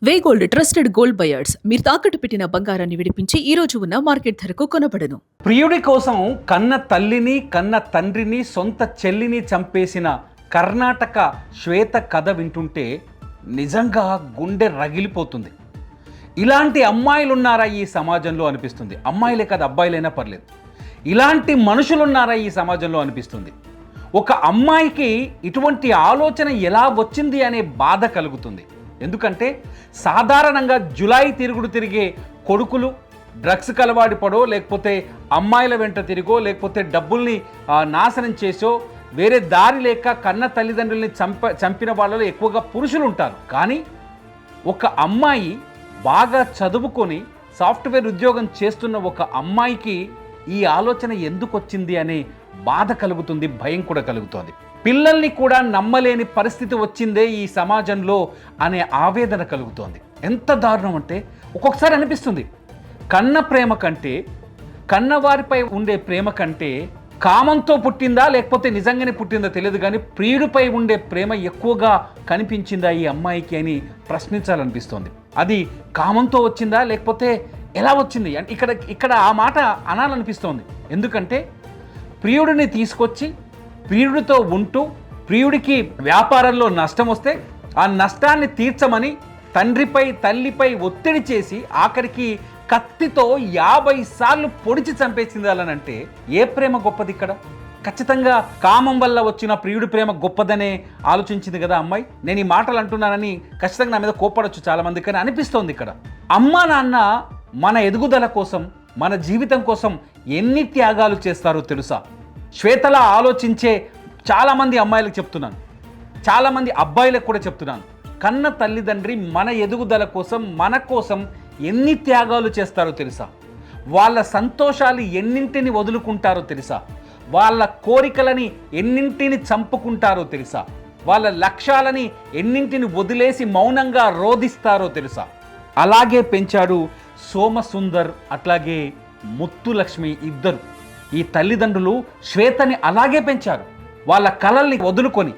వేగోల్డ్ trusted gold buyers మీరు తాకట్టు పెట్టిన బంగారాన్ని విడిపించి ఈ రోజు ఉన్న మార్కెట్ ధరకు కొనబడను. ప్రియుడి కోసం కన్న తల్లిని కన్న తండ్రిని సొంత చెల్లిని చంపేసిన కర్ణాటక శ్వేత కథ వింటుంటే నిజంగా గుండె రగిలిపోతుంది. ఇలాంటి అమ్మాయిలు ఉన్నారా ఈ సమాజంలో అనిపిస్తుంది. అమ్మాయిలే కాదు, అబ్బాయిలైనా పర్లేదు. ఇలాంటి మనుషులు ఉన్నారా ఈ సమాజంలో అనిపిస్తుంది. ఒక అమ్మాయికి ఇటువంటి ఆలోచన ఎలా వచ్చింది అనే బాధ కలుగుతుంది. ఎందుకంటే సాధారణంగా జులాయి తిరుగుడు తిరిగే కొడుకులు డ్రగ్స్కి అలవాటు పడో, లేకపోతే అమ్మాయిల వెంట తిరిగో, లేకపోతే డబ్బుల్ని నాశనం చేసో, వేరే దారి లేక కన్న తల్లిదండ్రుల్ని చంపిన వాళ్ళలో ఎక్కువగా పురుషులు ఉంటారు. కానీ ఒక అమ్మాయి బాగా చదువుకొని సాఫ్ట్వేర్ ఉద్యోగం చేస్తున్న ఒక అమ్మాయికి ఈ ఆలోచన ఎందుకు వచ్చింది అనే బాధ కలుగుతుంది, భయం కూడా కలుగుతుంది. పిల్లల్ని కూడా నమ్మలేని పరిస్థితి వచ్చిందే ఈ సమాజంలో అనే ఆవేదన కలుగుతోంది. ఎంత దారుణం అంటే ఒక్కొక్కసారి అనిపిస్తుంది, కన్న ప్రేమ కంటే, కన్నవారిపై ఉండే ప్రేమ కంటే కామంతో పుట్టిందా లేకపోతే నిజంగానే పుట్టిందా తెలియదు, కానీ ప్రియుడిపై ఉండే ప్రేమ ఎక్కువగా కనిపించిందా ఈ అమ్మాయికి అని ప్రశ్నించాలనిపిస్తోంది. అది కామంతో వచ్చిందా లేకపోతే ఎలా వచ్చింది అంటే ఇక్కడ ఆ మాట అనాలనిపిస్తోంది. ఎందుకంటే ప్రియుడిని తీసుకొచ్చి ప్రియుడితో ఉంటూ ప్రియుడికి వ్యాపారంలో నష్టం వస్తే ఆ నష్టాన్ని తీర్చమని తండ్రిపై తల్లిపై ఒత్తిడి చేసి ఆఖరికి కత్తితో 50 సార్లు పొడిచి చంపేసిందాలనంటే ఏ ప్రేమ గొప్పది ఇక్కడ? ఖచ్చితంగా కామం వల్ల వచ్చిన ప్రియుడి ప్రేమ గొప్పదనే ఆలోచించింది కదా అమ్మాయి. నేను ఈ మాటలు అంటున్నానని ఖచ్చితంగా నా మీద కోపడొచ్చు చాలామంది, కానీ అనిపిస్తోంది ఇక్కడ అమ్మా నాన్న మన ఎదుగుదల కోసం, మన జీవితం కోసం ఎన్ని త్యాగాలు చేస్తారో తెలుసా? శ్వేతలా ఆలోచించే చాలామంది అమ్మాయిలకు చెప్తున్నాను, చాలామంది అబ్బాయిలకు కూడా చెప్తున్నాను. కన్న తల్లిదండ్రి మన ఎదుగుదల కోసం, మన కోసం ఎన్ని త్యాగాలు చేస్తారో తెలుసా? వాళ్ళ సంతోషాలు ఎన్నింటిని వదులుకుంటారో తెలుసా? వాళ్ళ కోరికలని ఎన్నింటిని చంపుకుంటారో తెలుసా? వాళ్ళ లక్ష్యాలని ఎన్నింటిని వదిలేసి మౌనంగా రోధిస్తారో తెలుసా? అలాగే పెంచాడు సోమసుందర్, అట్లాగే ముత్తులక్ష్మి ఇద్దరు. ఈ తల్లిదండ్రులు శ్వేతని అలాగే పెంచారు. వాళ్ళ కలల్ని వదులుకొని,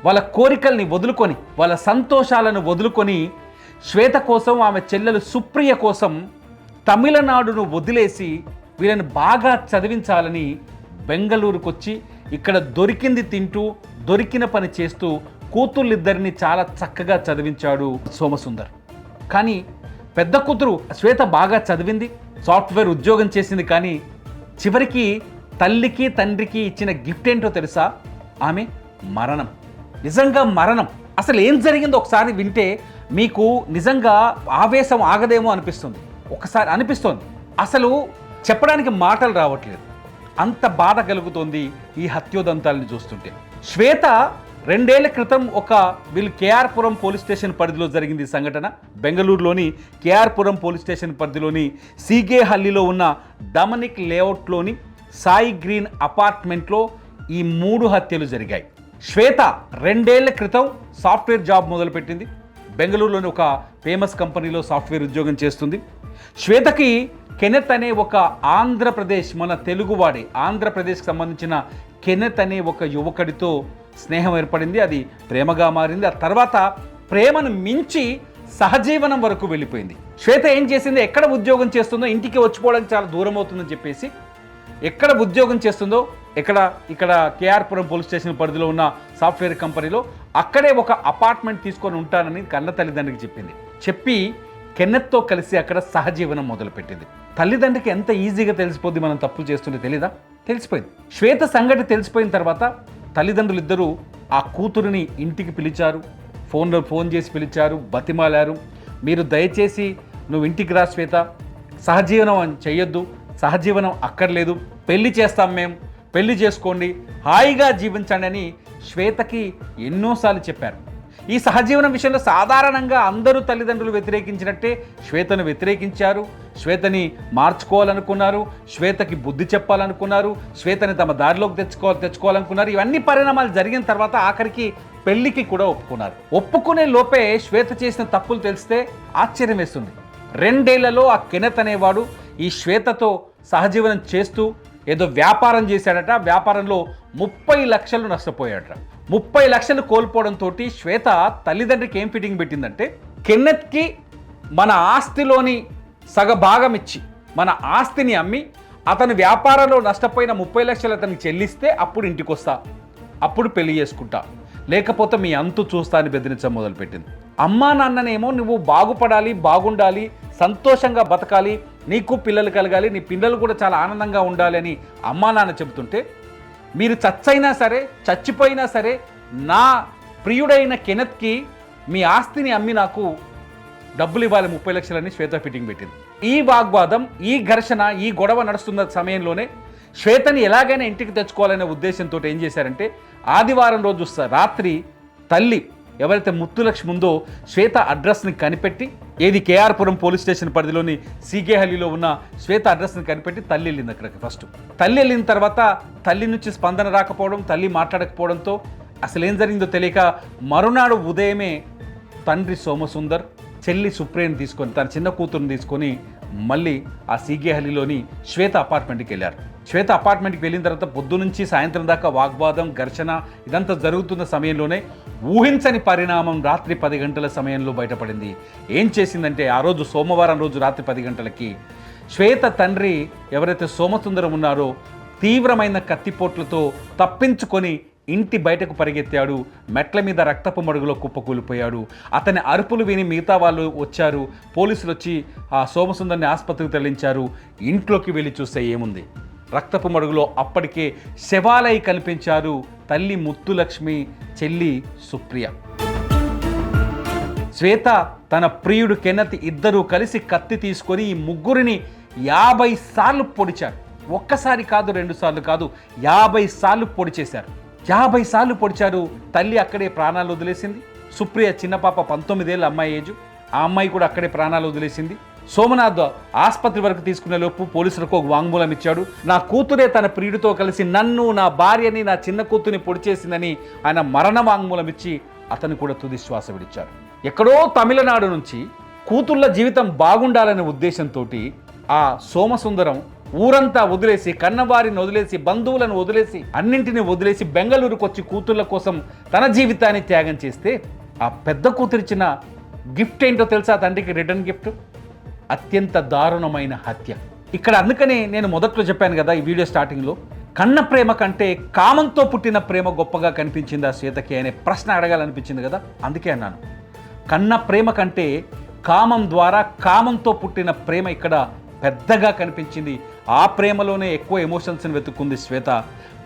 వాళ్ళ కోరికల్ని వదులుకొని, వాళ్ళ సంతోషాలను వదులుకొని శ్వేత కోసం, ఆమె చెల్లెలు సుప్రియ కోసం తమిళనాడును వదిలేసి వీళ్ళని బాగా చదివించాలని బెంగళూరుకు వచ్చి ఇక్కడ దొరికింది తింటూ దొరికిన పని చేస్తూ కూతుళ్ళిద్దరిని చాలా చక్కగా చదివించాడు సోమసుందర్. కానీ పెద్ద కూతురు శ్వేత బాగా చదివింది, సాఫ్ట్వేర్ ఉద్యోగం చేసింది, కానీ చివరికి తల్లికి తండ్రికి ఇచ్చిన గిఫ్ట్ ఏంటో తెలుసా? ఆమె మరణం. నిజంగా మరణం. అసలు ఏం జరిగిందో ఒకసారి వింటే మీకు నిజంగా ఆవేశం ఆగదేమో అనిపిస్తుంది. ఒకసారి అనిపిస్తోంది, అసలు చెప్పడానికి మాటలు రావట్లేదు, అంత బాధ కలుగుతోంది ఈ హత్యోదంతాలని చూస్తుంటే. శ్వేత 2 ఏళ్ల క్రితం వీళ్ళు కేఆర్పురం పోలీస్ స్టేషన్ పరిధిలో జరిగింది ఈ సంఘటన. బెంగళూరులోని కేఆర్పురం పోలీస్ స్టేషన్ పరిధిలోని సీగేహల్లిలో ఉన్న డమనిక్ లేఅవుట్లోని సాయి గ్రీన్ అపార్ట్మెంట్లో ఈ 3 హత్యలు జరిగాయి. శ్వేత 2 ఏళ్ల క్రితం సాఫ్ట్వేర్ జాబ్ మొదలుపెట్టింది. బెంగళూరులోని ఒక ఫేమస్ కంపెనీలో సాఫ్ట్వేర్ ఉద్యోగం చేస్తుంది. శ్వేతకి కెనెత్ అనే ఒక ఆంధ్రప్రదేశ్, మన తెలుగువాడే, ఆంధ్రప్రదేశ్కి సంబంధించిన కెనెత్ అనే ఒక యువకుడితో స్నేహం ఏర్పడింది. అది ప్రేమగా మారింది. ఆ తర్వాత ప్రేమను మించి సహజీవనం వరకు వెళ్ళిపోయింది. శ్వేత ఏం చేసింది, ఎక్కడ ఉద్యోగం చేస్తుందో ఇంటికి వచ్చిపోవడానికి చాలా దూరం అవుతుందని చెప్పేసి ఎక్కడ ఉద్యోగం చేస్తుందో, ఇక్కడ కేఆర్పురం పోలీస్ స్టేషన్ పరిధిలో ఉన్న సాఫ్ట్వేర్ కంపెనీలో అక్కడే ఒక అపార్ట్మెంట్ తీసుకొని ఉంటానని కన్న తల్లిదండ్రికి చెప్పింది. చెప్పి కెన్నెత్తో కలిసి అక్కడ సహజీవనం మొదలుపెట్టింది. తల్లిదండ్రికి ఎంత ఈజీగా తెలిసిపోద్ది మనం తప్పులు చేస్తుంటే తెలీదా? తెలిసిపోయింది. శ్వేత సంగతి తెలిసిపోయిన తర్వాత తల్లిదండ్రులు ఇద్దరూ ఆ కూతురిని ఇంటికి పిలిచారు, ఫోన్ చేసి పిలిచారు, బతిమాలారు. మీరు దయచేసి నువ్వు ఇంటికి రా శ్వేత, సహజీవనం చెయ్యొద్దు, సహజీవనం అక్కర్లేదు, పెళ్లి చేస్తాం మేము, పెళ్లి చేసుకోండి, హాయిగా జీవించండి అని శ్వేతకి ఎన్నోసార్లు చెప్పారు. ఈ సహజీవనం విషయంలో సాధారణంగా అందరూ తల్లిదండ్రులు వ్యతిరేకించినట్టే శ్వేతను వ్యతిరేకించారు. శ్వేతని మార్చుకోవాలనుకున్నారు, శ్వేతకి బుద్ధి చెప్పాలనుకున్నారు, శ్వేతని తమ దారిలోకి తెచ్చుకోవాలనుకున్నారు. ఇవన్నీ పరిణామాలు జరిగిన తర్వాత ఆఖరికి పెళ్లికి కూడా ఒప్పుకున్నారు. ఒప్పుకునే లోపే శ్వేత చేసిన తప్పులు తెలిస్తే ఆశ్చర్యం వేస్తుంది. 2 ఏళ్లలో ఆ కెనెత్ అనేవాడు ఈ శ్వేతతో సహజీవనం చేస్తూ ఏదో వ్యాపారం చేశాడట. వ్యాపారంలో 30 లక్షలు నష్టపోయాడట. 30 లక్షలు కోల్పోవడంతో శ్వేత తల్లిదండ్రికి ఏం ఫిట్టింగ్ పెట్టిందంటే, కెన్నెత్కి మన ఆస్తిలోని సగభాగం ఇచ్చి మన ఆస్తిని అమ్మి అతను వ్యాపారంలో నష్టపోయిన 30 లక్షలు అతనికి చెల్లిస్తే అప్పుడు ఇంటికి వస్తా, అప్పుడు పెళ్లి చేసుకుంటా, లేకపోతే మీ అంతు చూస్తా అని బెదిరించడం మొదలుపెట్టింది. అమ్మా నాన్ననేమో నువ్వు బాగుపడాలి, బాగుండాలి, సంతోషంగా బతకాలి, నీకు పిల్లలు కలగాలి, నీ పిల్లలు కూడా చాలా ఆనందంగా ఉండాలి అని అమ్మా నాన్న చెబుతుంటే, మీరు చచ్చైనా సరే చచ్చిపోయినా సరే నా ప్రియుడైన కెనెత్కి మీ ఆస్తిని అమ్మి నాకు డబ్బులు ఇవ్వాలి 30 లక్షలని శ్వేత ఫిట్టింగ్ పెట్టింది. ఈ వాగ్వాదం, ఈ ఘర్షణ, ఈ గొడవ నడుస్తున్న సమయంలోనే శ్వేతని ఎలాగైనా ఇంటికి తెచ్చుకోవాలనే ఉద్దేశంతో ఏం చేశారంటే, ఆదివారం రోజు రాత్రి తల్లి ఎవరైతే ముత్తులక్ష్మి ఉందో శ్వేత అడ్రస్ని కనిపెట్టి, ఏది కేఆర్పురం పోలీస్ స్టేషన్ పరిధిలోని సీకేహల్లిలో ఉన్న శ్వేత అడ్రస్ని కనిపెట్టి తల్లి వెళ్ళింది అక్కడికి. ఫస్ట్ తల్లి వెళ్ళిన తర్వాత తల్లి నుంచి స్పందన రాకపోవడం, తల్లి మాట్లాడకపోవడంతో అసలు ఏం జరిగిందో తెలియక మరునాడు ఉదయమే తండ్రి సోమసుందర్ చెల్లి సుప్రియని తీసుకొని, తన చిన్న కూతురుని తీసుకొని మళ్ళీ ఆ సీగేహల్లిలోని శ్వేత అపార్ట్మెంట్కి వెళ్ళారు. శ్వేత అపార్ట్మెంట్కి వెళ్ళిన తర్వాత పొద్దు నుంచి సాయంత్రం దాకా వాగ్వాదం, ఘర్షణ ఇదంతా జరుగుతున్న సమయంలోనే ఊహించని పరిణామం రాత్రి 10 గంటల సమయంలో బయటపడింది. ఏం చేసిందంటే, ఆ రోజు సోమవారం రోజు రాత్రి 10 గంటలకి శ్వేత తండ్రి ఎవరైతే సోమసుందరం ఉన్నారో తీవ్రమైన కత్తిపోట్లతో తప్పించుకొని ఇంటి బయటకు పరిగెత్తాడు. మెట్ల మీద రక్తపు మడుగులో కుప్పకూలిపోయాడు. అతని అరుపులు విని మిగతా వాళ్ళు వచ్చారు. పోలీసులు వచ్చి ఆ సోమసుందర్ని ఆసుపత్రికి తరలించారు. ఇంట్లోకి వెళ్ళి చూస్తే ఏముంది, రక్తపు మడుగులో అప్పటికే శవాలై కనిపించారు తల్లి ముత్తులక్ష్మి, చెల్లి సుప్రియ. శ్వేత తన ప్రియుడు కెన్నెత్ ఇద్దరూ కలిసి కత్తి తీసుకొని ఈ ముగ్గురిని 50 సార్లు పొడిచారు. ఒక్కసారి కాదు, 2 సార్లు కాదు, 50 సార్లు పొడి చేశారు. 50 సార్లు పొడిచారు. తల్లి అక్కడే ప్రాణాలు వదిలేసింది. సుప్రియ చిన్న పాప 19 ఏళ్ళ అమ్మాయి ఏజు, ఆ అమ్మాయి కూడా అక్కడే ప్రాణాలు వదిలేసింది. సోమనాథ్ ఆసుపత్రి వరకు తీసుకునే లోపు పోలీసులకు ఒక వాంగ్మూలం ఇచ్చాడు. నా కూతురే తన ప్రియుడితో కలిసి నన్ను, నా భార్యని, నా చిన్న కూతుర్ని పొడి చేసిందని ఆయన మరణ వాంగ్మూలం ఇచ్చి అతను కూడా తుది శ్వాస విడిచాడు. ఎక్కడో తమిళనాడు నుంచి కూతుళ్ళ జీవితం బాగుండాలనే ఉద్దేశంతో ఆ సోమసుందరం ఊరంతా వదిలేసి, కన్నవారిని వదిలేసి, బంధువులను వదిలేసి, అన్నింటినీ వదిలేసి బెంగళూరుకు వచ్చి కూతుళ్ళ కోసం తన జీవితాన్ని త్యాగం చేస్తే, ఆ పెద్ద కూతురిచ్చిన గిఫ్ట్ ఏంటో తెలుసా? తండ్రికి రిటర్న్ గిఫ్ట్ అత్యంత దారుణమైన హత్య. ఇక్కడ అందుకనే నేను మొదట్లో చెప్పాను కదా ఈ వీడియో స్టార్టింగ్లో, కన్న ప్రేమ కంటే కామంతో పుట్టిన ప్రేమ గొప్పగా కనిపించిందా శ్వేతకి అనే ప్రశ్న అడగాలనిపించింది కదా. అందుకే అన్నాను, కన్న ప్రేమ కంటే కామం ద్వారా కామంతో పుట్టిన ప్రేమ ఇక్కడ పెద్దగా కనిపించింది. ఆ ప్రేమలోనే ఎక్కువ ఎమోషన్స్ని వెతుక్కుంది శ్వేత.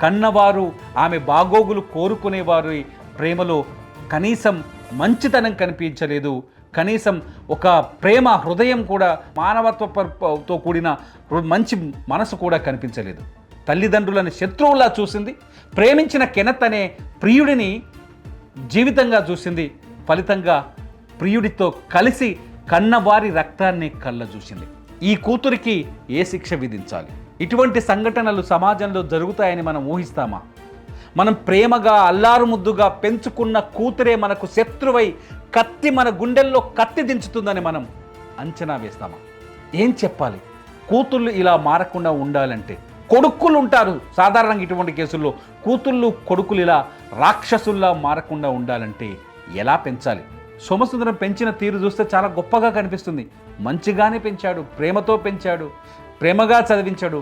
కన్నవారు ఆమె బాగోగులు కోరుకునేవారి ప్రేమలో కనీసం మంచితనం కనిపించలేదు. కనీసం ఒక ప్రేమ హృదయం కూడా, మానవత్వంతో కూడిన మంచి మనసు కూడా కనిపించలేదు. తల్లిదండ్రులను శత్రువులా చూసింది. ప్రేమించిన కెనెత్ అనే ప్రియుడిని జీవితంగా చూసింది. ఫలితంగా ప్రియుడితో కలిసి కన్నవారి రక్తాన్ని కళ్ళ చూసింది. ఈ కూతురికి ఏ శిక్ష విధించాలి? ఇటువంటి సంఘటనలు సమాజంలో జరుగుతాయని మనం ఊహిస్తామా? మనం ప్రేమగా అల్లారు ముద్దుగా పెంచుకున్న కూతురే మనకు శత్రువై కత్తి మన గుండెల్లో కత్తి దించుతుందని మనం అంచనా వేస్తామా? ఏం చెప్పాలి? కూతుళ్ళు ఇలా మారకుండా ఉండాలంటే, కొడుకులు ఉంటారు సాధారణంగా ఇటువంటి కేసుల్లో, కూతుళ్ళు కొడుకులు ఇలా రాక్షసుల్లా మారకుండా ఉండాలంటే ఎలా పెంచాలి? సోమసుందరం పెంచిన తీరు చూస్తే చాలా గొప్పగా కనిపిస్తుంది. మంచిగానే పెంచాడు, ప్రేమతో పెంచాడు, ప్రేమగా చదివించాడు.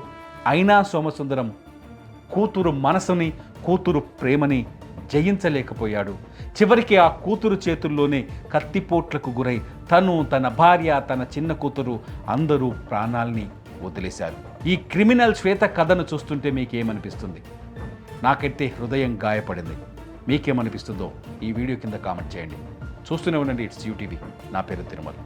అయినా సోమసుందరం కూతురు మనసుని, కూతురు ప్రేమని జయించలేకపోయాడు. చివరికి ఆ కూతురు చేతుల్లోనే కత్తిపోట్లకు గురై తను, తన భార్య, తన చిన్న కూతురు అందరూ ప్రాణాల్ని వదిలేశారు. ఈ క్రిమినల్ శ్వేత కథను చూస్తుంటే మీకేమనిపిస్తుంది? నాకైతే హృదయం గాయపడింది. మీకేమనిపిస్తుందో ఈ వీడియో కింద కామెంట్ చేయండి. చూస్తూనే ఉండండి ఇట్స్ యూటీవీ. నా పేరు తిరుమల.